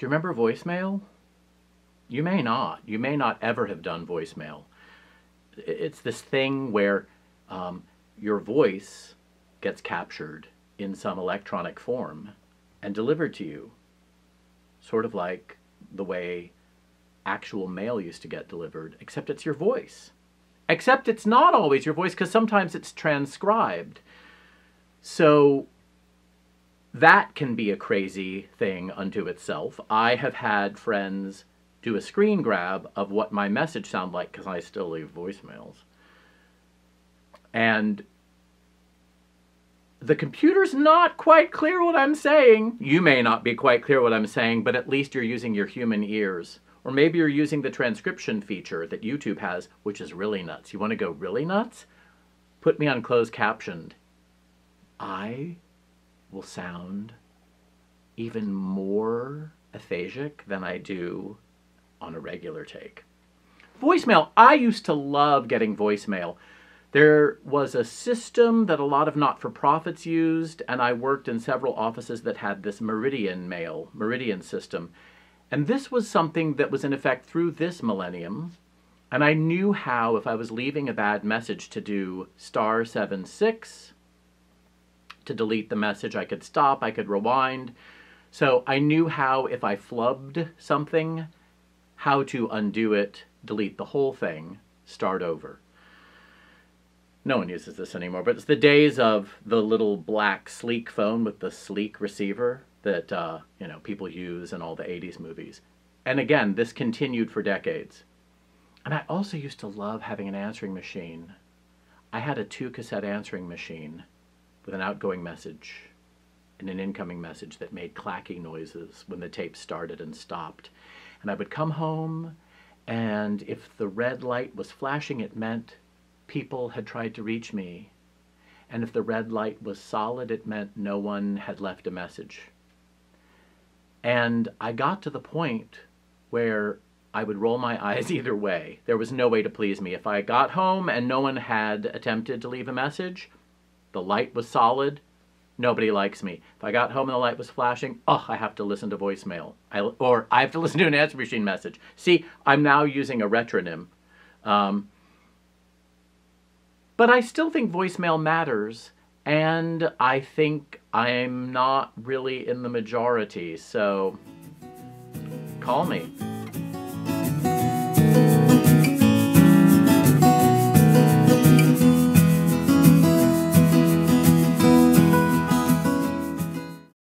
Do you remember voicemail? You may not. You may not ever have done voicemail. It's this thing where your voice gets captured in some electronic form and delivered to you, sort of like the way actual mail used to get delivered, except it's your voice. Except it's not always your voice, because sometimes it's transcribed. So that can be a crazy thing unto itself. I have had friends do a screen grab of what my message sounded like, because I still leave voicemails. And the computer's not quite clear what I'm saying. You may not be quite clear what I'm saying, but at least you're using your human ears. Or maybe you're using the transcription feature that YouTube has, which is really nuts. You want to go really nuts? Put me on closed captioned. I will sound even more aphasic than I do on a regular take. Voicemail. I used to love getting voicemail. There was a system that a lot of not-for-profits used, and I worked in several offices that had this Meridian system. And this was something that was in effect through this millennium. And I knew how, if I was leaving a bad message, to do *76 to delete the message. I could stop, I could rewind. So I knew how, if I flubbed something, how to undo it, delete the whole thing, start over. No one uses this anymore, but it's the days of the little black sleek phone with the sleek receiver that people use in all the 80s movies. And again, this continued for decades. And I also used to love having an answering machine. I had a 2-cassette answering machine with an outgoing message and an incoming message that made clacking noises when the tape started and stopped. And I would come home, and if the red light was flashing, it meant people had tried to reach me. And if the red light was solid, it meant no one had left a message. And I got to the point where I would roll my eyes either way. There was no way to please me. If I got home and no one had attempted to leave a message, the light was solid, nobody likes me. If I got home and the light was flashing, I have to listen to voicemail. Or I have to listen to an answer machine message. See, I'm now using a retronym. But I still think voicemail matters, and I think I'm not really in the majority, so call me.